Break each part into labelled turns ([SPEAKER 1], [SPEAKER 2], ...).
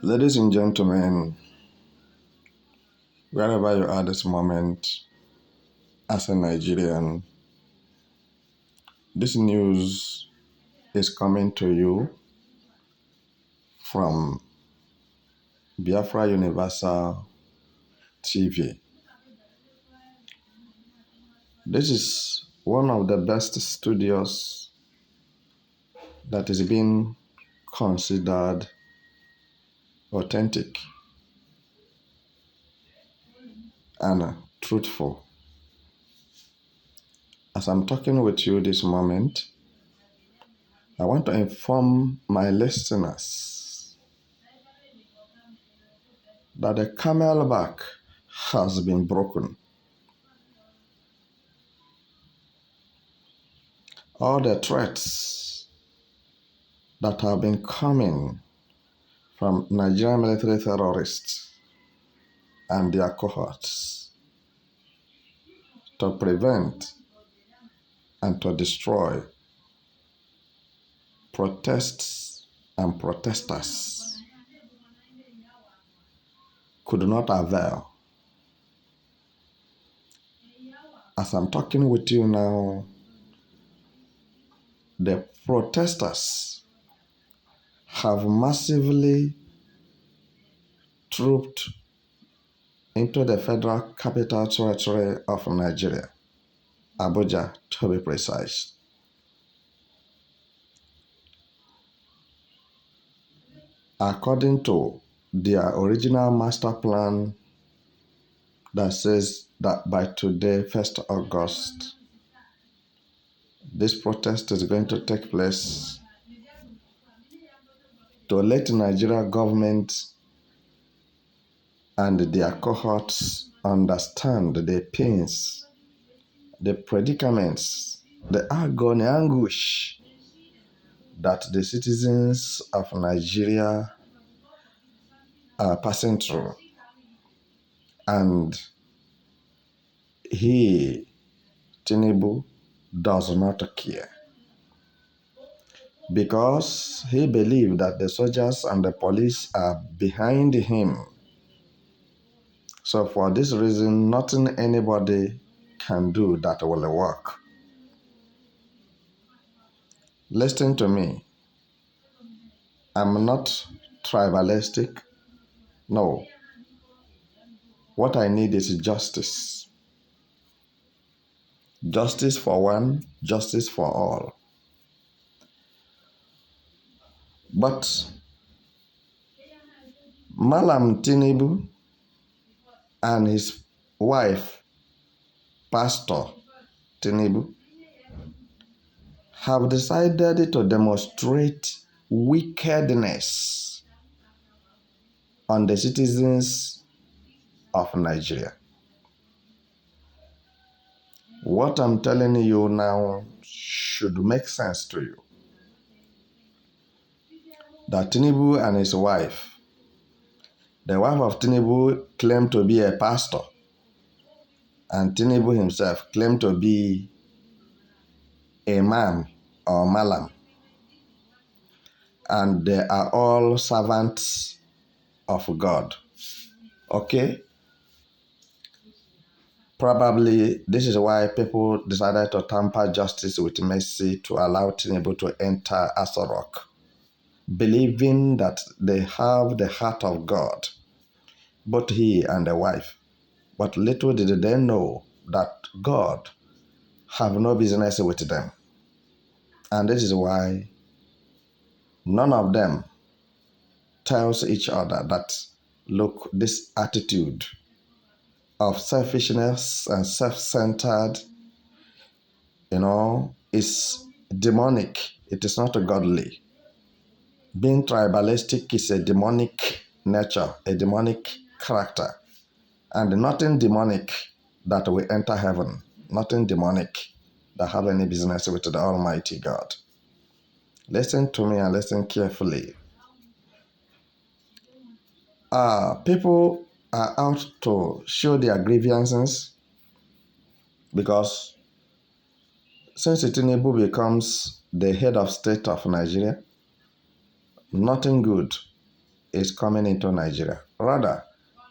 [SPEAKER 1] Ladies and gentlemen, wherever you are this moment, as a Nigerian, this news is coming to you from Biafra Universal TV. This is one of the best studios that is being considered authentic and truthful. As I'm talking with you this moment, I want to inform my listeners that the camelback has been broken. All the threats that have been coming from Nigerian military terrorists and their cohorts to prevent and to destroy protests and protesters could not avail. As I'm talking with you now, the protesters have massively trooped into the Federal Capital Territory of Nigeria, Abuja to be precise. According to their original master plan that says that by today, 1st August, this protest is going to take place to let the Nigeria government and their cohorts understand the pains, the predicaments, the agony, anguish that the citizens of Nigeria are passing through. And he, Tinubu, does not care, because he believes that the soldiers and the police are behind him. So for this reason, nothing anybody can do that will work. Listen to me. I'm not tribalistic. No. What I need is justice. Justice for one, justice for all. But Malam Tinubu and his wife, Pastor Tinubu, have decided to demonstrate wickedness on the citizens of Nigeria. What I'm telling you now should make sense to you. That Tinubu and his wife, the wife of Tinubu claimed to be a pastor, and Tinubu himself claimed to be a man or malam. And they are all servants of God. Okay? Probably this is why people decided to tamper justice with mercy to allow Tinubu to enter Aso Rock, believing that they have the heart of God, both he and the wife. But little did they know that God have no business with them. And this is why none of them tells each other that, look, this attitude of selfishness and self-centered, is demonic. It is not godly. Being tribalistic is a demonic nature, a demonic character. And nothing demonic that will enter heaven, nothing demonic that have any business with the Almighty God. Listen to me and listen carefully. People are out to show their grievances because since Tinubu becomes the head of state of Nigeria, nothing good is coming into Nigeria. Rather,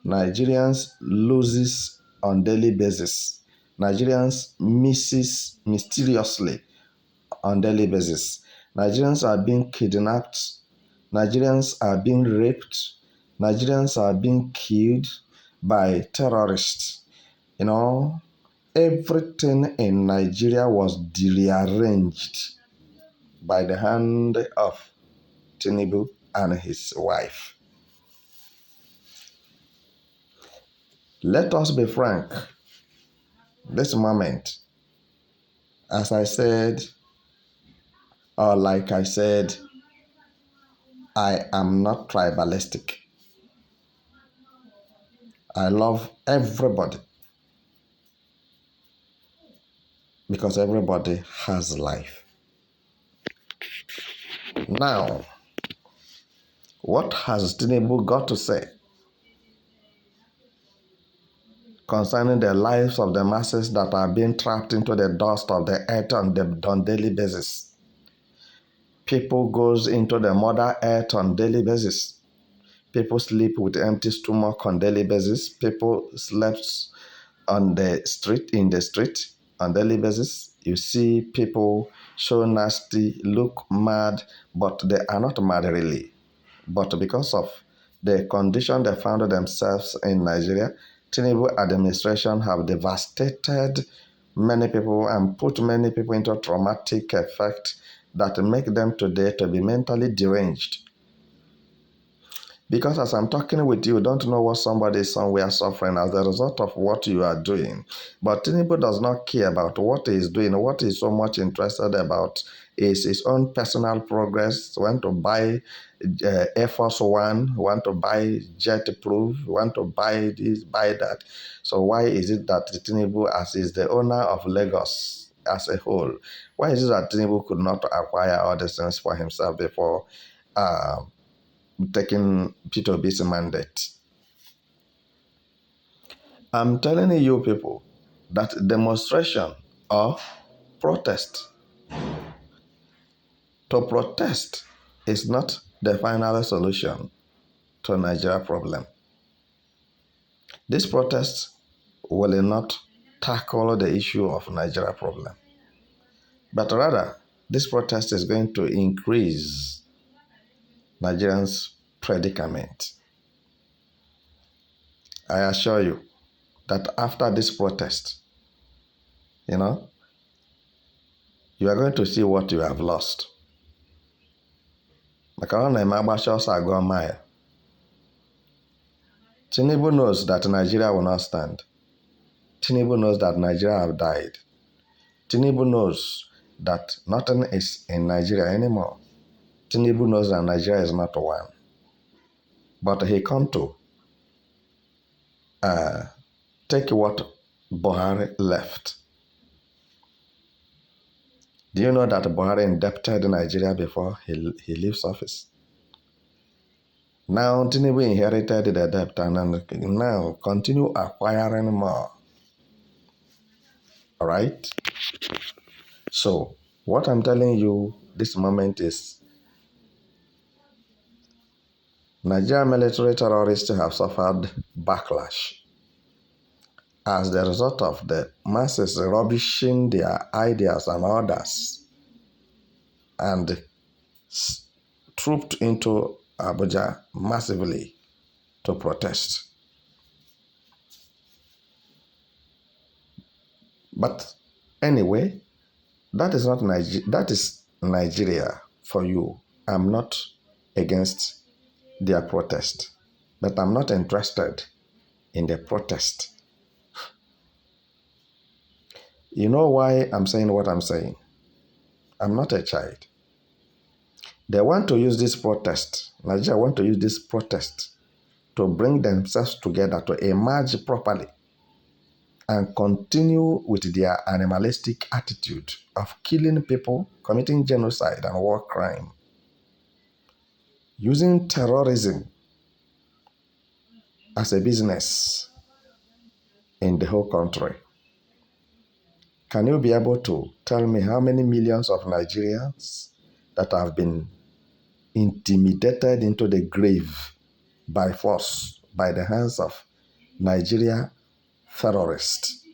[SPEAKER 1] Nigerians loses on daily basis. Nigerians misses mysteriously on daily basis. Nigerians are being kidnapped. Nigerians are being raped. Nigerians are being killed by terrorists. You know, everything in Nigeria was rearranged by the hand of Tinubu and his wife. Let us be frank. This moment, as I said, or like I said, I am not tribalistic. I love everybody because everybody has life. Now, what has Tinubu got to say concerning the lives of the masses that are being trapped into the dust of the earth on daily basis? People goes into the mother earth on daily basis. People sleep with empty stomach on daily basis. People slept on the street, in the street on daily basis. You see people so nasty, look mad, but they are not mad really. But because of the condition they found themselves in Nigeria, Tinubu administration have devastated many people and put many people into traumatic effect that make them today to be mentally deranged. Because as I'm talking with you, don't know what somebody is somewhere suffering as a result of what you are doing. But Tinubu does not care about what he is doing. What he's so much interested about is his own personal progress. Want to buy Air Force One, want to buy jet proof, want to buy this, buy that. So why is it that Tinubu, as is the owner of Lagos as a whole, why is it that Tinubu could not acquire all these things for himself before taking Peter Ob's mandate? I'm telling you people that demonstration or protest, to protest is not the final solution to Nigeria problem. This protest will not tackle the issue of Nigeria problem, but rather this protest is going to increase Nigerians' predicament. I assure you that after this protest, you are going to see what you have lost. Tinubu knows that Nigeria will not stand. Tinubu knows that Nigeria have died. Tinubu knows that nothing is in Nigeria anymore. Tinubu knows that Nigeria is not one. But he come to take what Buhari left. Do you know that Buhari indebted Nigeria before he leaves office? Now Tinubu inherited the debt and now continue acquiring more. All right? So what I'm telling you this moment is Nigerian military terrorists have suffered backlash as the result of the masses rubbishing their ideas and orders and trooped into Abuja massively to protest. But anyway, that is not that is Nigeria for you. I'm not against their protest, but I'm not interested in the protest. You know why I'm saying what I'm saying? I'm not a child. They want to use this protest, Nigeria want to use this protest to bring themselves together, to emerge properly and continue with their animalistic attitude of killing people, committing genocide and war crime, using terrorism as a business in the whole country. Can you be able to tell me how many millions of Nigerians that have been intimidated into the grave by force by the hands of Nigeria terrorists.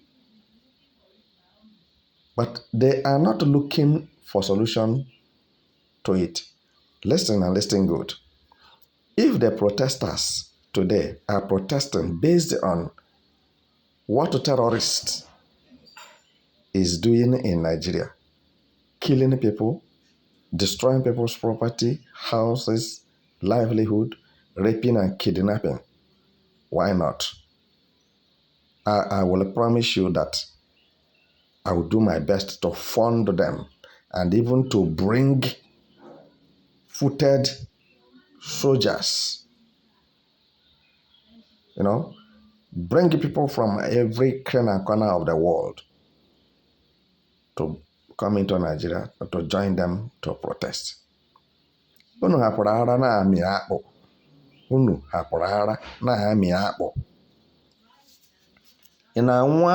[SPEAKER 1] But they are not looking for solution to it. Listen and listen good. If the protesters today are protesting based on what terrorists is doing in Nigeria, killing people, destroying people's property, houses, livelihood, raping and kidnapping, why not? I will promise you that I will do my best to fund them and even to bring footed soldiers, bring people from every corner of the world to come into Nigeria to join them to protest. Unu hapụrụ ara na-amị akpụ. Unu hapụrụ ara na-amị akpụ. Ị na-anwụ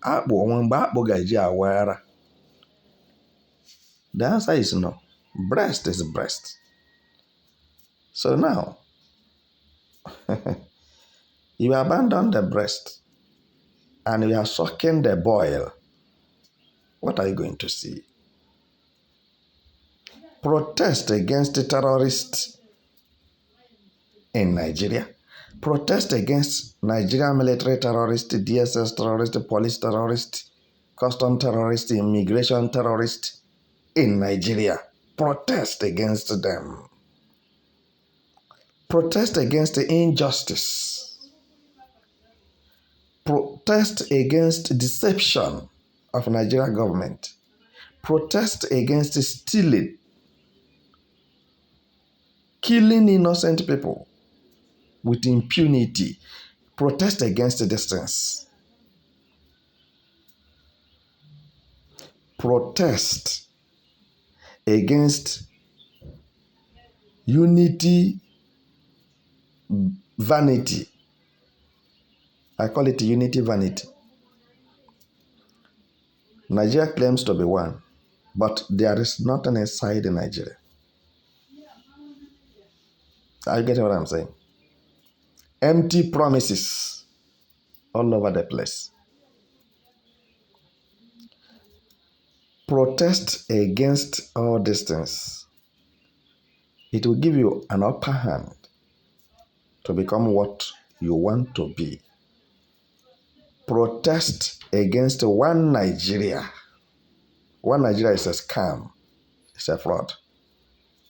[SPEAKER 1] akpụ onwe mgbe akpụ ga-eji awụ ara? The answer is no. Breast is breast. So now, you abandon the breast and you are sucking the boil. What are you going to see? Protest against the terrorists in Nigeria. Protest against Nigerian military terrorists, DSS terrorists, police terrorists, custom terrorists, immigration terrorists in Nigeria. Protest against them. Protest against the injustice. Protest against deception of Nigerian government. Protest against stealing, killing innocent people with impunity. Protest against these things. Protest against unity vanity. I call it unity vanity. Nigeria claims to be one, but there is nothing inside Nigeria. Are you getting what I'm saying? Empty promises all over the place. Protest against all these things. It will give you an upper hand to become what you want to be. Protest against one Nigeria. One Nigeria is a scam. It's a fraud.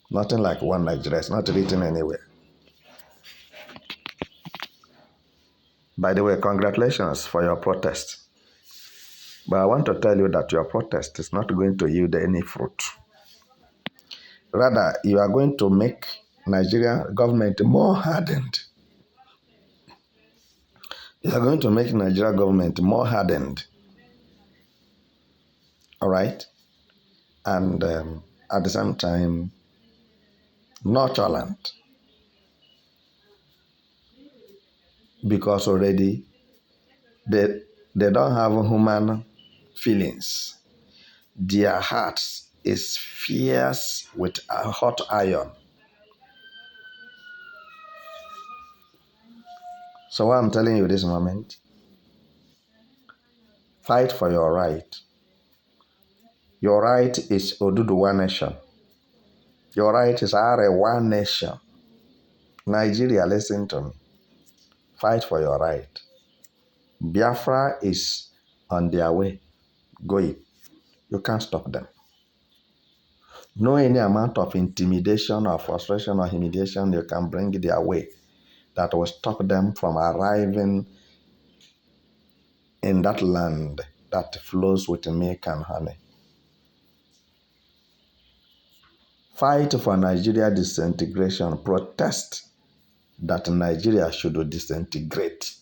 [SPEAKER 1] Nothing like one Nigeria. It's not written anywhere. By the way, congratulations for your protest. But I want to tell you that your protest is not going to yield any fruit. Rather, you are going to make Nigeria government more hardened. You are going to make Nigeria government more hardened. All right? And at the same time, nonchalant. Because already they don't have human feelings. Their hearts is fierce with a hot iron. So what I'm telling you this moment, fight for your right. Your right is Oduduwa Nation. Your right is Arewa Nation. Nigeria, listen to me. Fight for your right. Biafra is on their way, going. You can't stop them. No any amount of intimidation or frustration or humiliation you can bring their way that will stop them from arriving in that land that flows with milk and honey. Fight for Nigeria disintegration. Protest that Nigeria should disintegrate.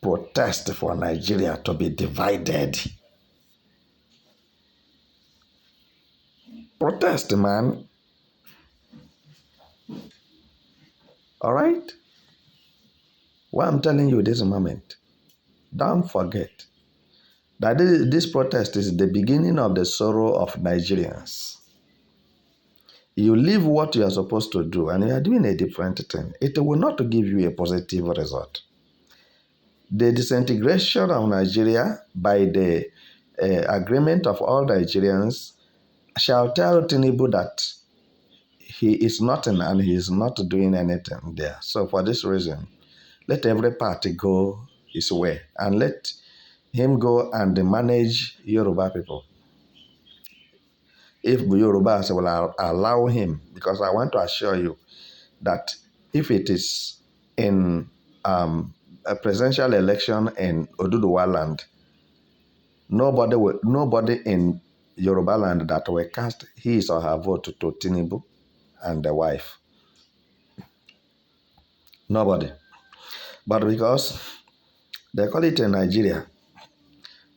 [SPEAKER 1] Protest for Nigeria to be divided. Protest, man. All right? What I'm telling you this moment, don't forget that this protest is the beginning of the sorrow of Nigerians. You leave what you are supposed to do and you are doing a different thing. It will not give you a positive result. The disintegration of Nigeria by the agreement of all Nigerians shall tell Tinubu that he is nothing and he is not doing anything there. So for this reason, let every party go his way and let him go and manage Yoruba people. If Yorubas will allow him, because I want to assure you that if it is in a presidential election in Oduduwa land, nobody in Yoruba land that will cast his or her vote to Tinubu and the wife. Nobody. But because they call it in Nigeria,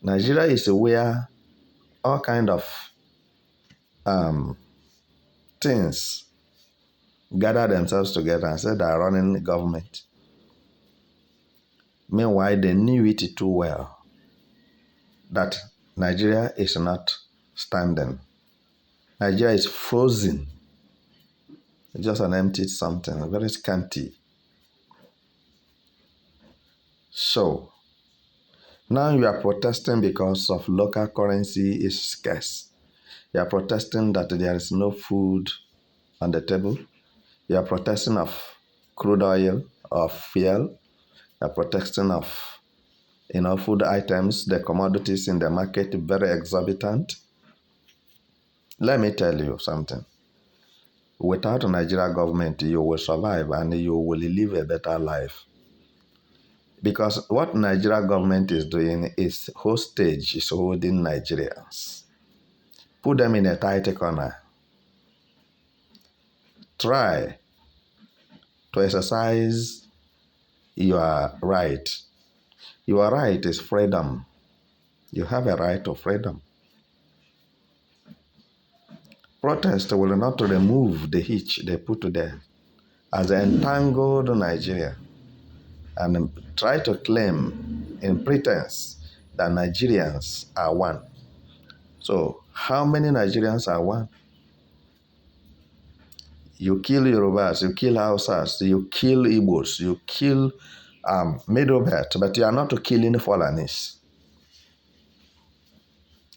[SPEAKER 1] Nigeria is where all kind of things gather themselves together and say they are running the government. Meanwhile, they knew it too well that Nigeria is not standing. Nigeria is frozen. It's just an empty something, very scanty. So, now you are protesting because of local currency is scarce. You are protesting that there is no food on the table. You are protesting of crude oil or fuel. You are protesting of food items, the commodities in the market very exorbitant. Let me tell you something. Without a Nigeria government, you will survive and you will live a better life. Because what Nigeria government is doing is hostage, is holding Nigerians. Put them in a tight corner. Try to exercise your right. Your right is freedom. You have a right to freedom. Protest will not remove the hitch they put there as entangled Nigeria and try to claim in pretense that Nigerians are one. So, how many Nigerians are one? You kill Yorubas, you kill Hausas, you kill Igbos, you kill Middle Belt, but you are not killing Fulanis.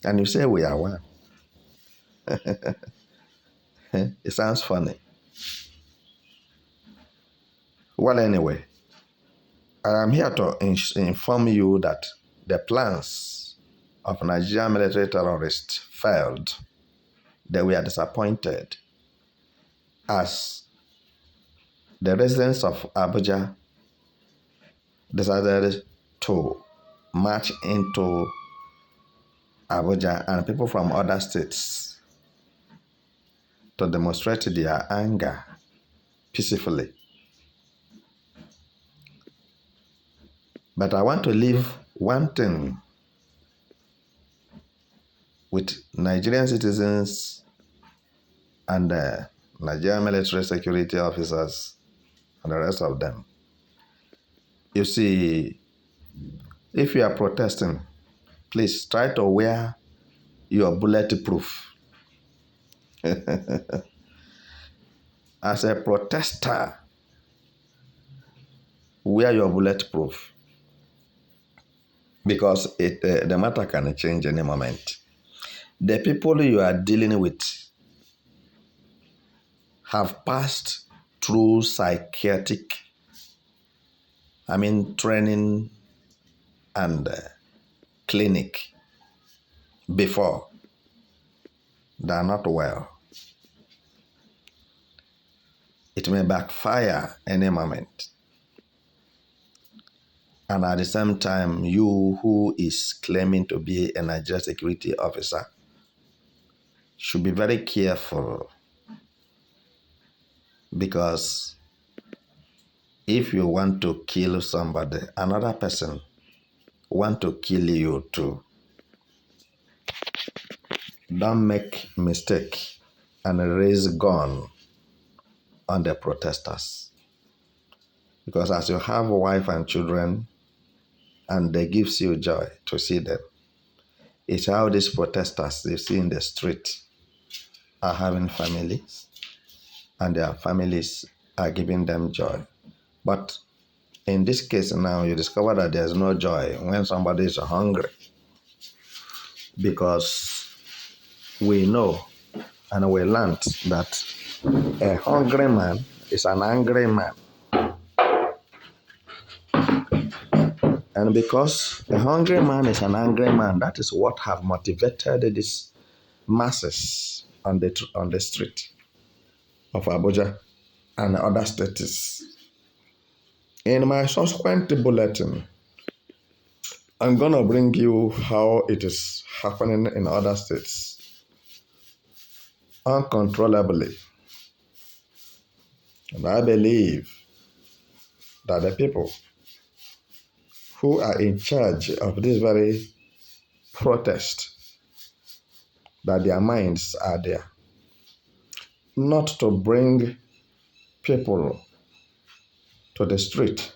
[SPEAKER 1] And you say we are one. It sounds funny. Well, anyway, I am here to inform you that the plans of Nigerian military terrorists failed. They were disappointed as the residents of Abuja decided to march into Abuja and people from other states to demonstrate their anger peacefully. But I want to leave one thing with Nigerian citizens and Nigerian military security officers and the rest of them. You see, if you are protesting, please try to wear your bulletproof. As a protester, wear your bulletproof because the matter can change any moment. The people you are dealing with have passed through psychiatric, training and clinic before. They are not well. It may backfire any moment. And at the same time, you who is claiming to be a Nigerian security officer should be very careful, because if you want to kill somebody, another person want to kill you too. Don't make mistake and raise gun on the protesters. Because as you have a wife and children, and they gives you joy to see them, it's how these protesters you see in the street are having families, and their families are giving them joy. But in this case now, you discover that there's no joy when somebody is hungry, because we know and we learned that a hungry man is an angry man. And because a hungry man is an angry man, that is what have motivated these masses on the street of Abuja and other states. In my subsequent bulletin, I'm going to bring you how it is happening in other states uncontrollably. And I believe that the people who are in charge of this very protest, that their minds are there, not to bring people to the street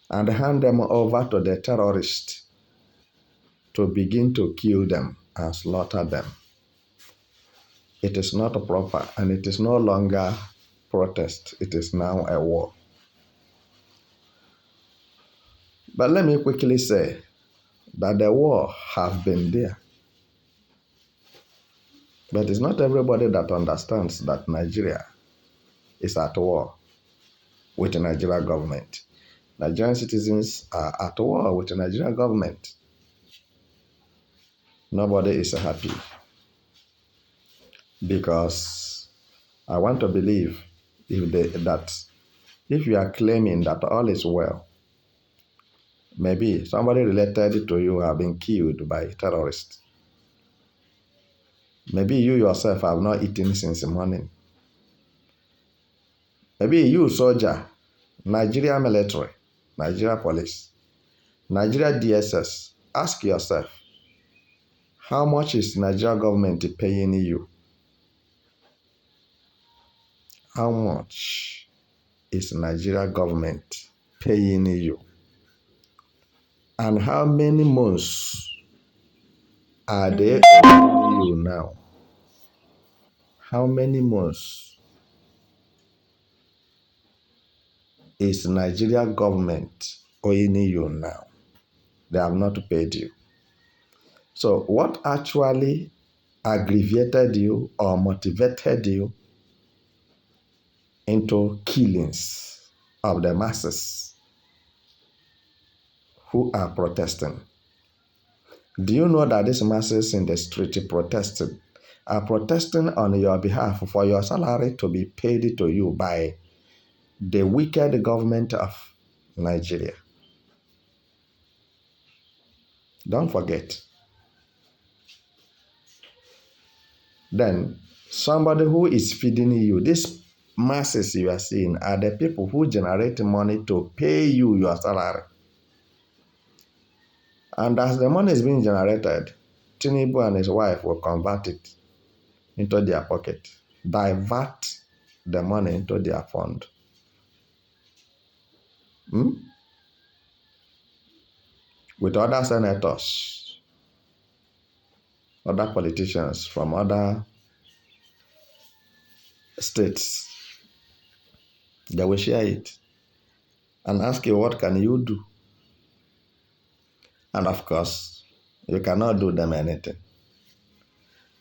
[SPEAKER 1] and hand them over to the terrorists to begin to kill them and slaughter them. It is not proper, and it is no longer protest. It is now a war. But let me quickly say that the war has been there. But it's not everybody that understands that Nigeria is at war with the Nigerian government. Nigerian citizens are at war with the Nigerian government. Nobody is happy, because I want to believe if you are claiming that all is well, maybe somebody related to you have been killed by terrorists. Maybe you yourself have not eaten since morning. Maybe you soldier, Nigeria military, Nigeria police, Nigeria DSS, ask yourself, how much is Nigeria government paying you? How much is Nigeria government paying you? And how many months are they paying you now? How many months is Nigeria government owing you now? They have not paid you. So what actually aggravated you or motivated you into killings of the masses who are protesting? Do you know that these masses in the street protesting are protesting on your behalf for your salary to be paid to you by the wicked government of Nigeria? Don't forget. Then somebody who is feeding you, these masses you are seeing are the people who generate money to pay you your salary. And as the money is being generated, Tinubu and his wife will convert it into their pocket, divert the money into their fund. With other senators, other politicians from other states, they will share it and ask you, what can you do? And of course, you cannot do them anything.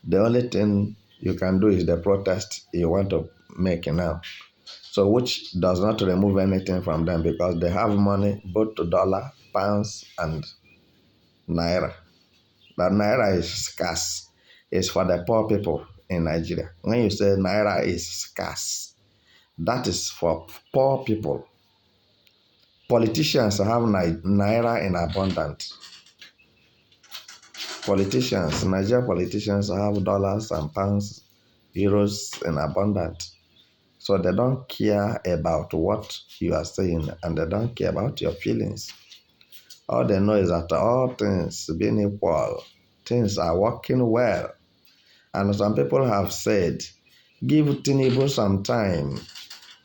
[SPEAKER 1] The only thing you can do is the protest you want to make now. So which does not remove anything from them, because they have money both to dollar, pounds, and naira. But naira is scarce. It's for the poor people in Nigeria. When you say naira is scarce, that is for poor people. Politicians have naira in abundance. Nigerian politicians have dollars and pounds, euros in abundance. So they don't care about what you are saying, and they don't care about your feelings. All they know is that all things being equal, things are working well. And some people have said, give Tinubu some time.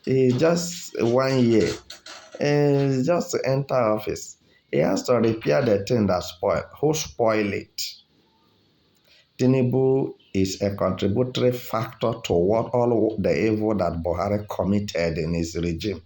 [SPEAKER 1] Just 1 year. Just enter office. He has to repair the thing that spoiled. Who spoiled it? Tinubu is a contributory factor to what all the evil that Buhari committed in his regime.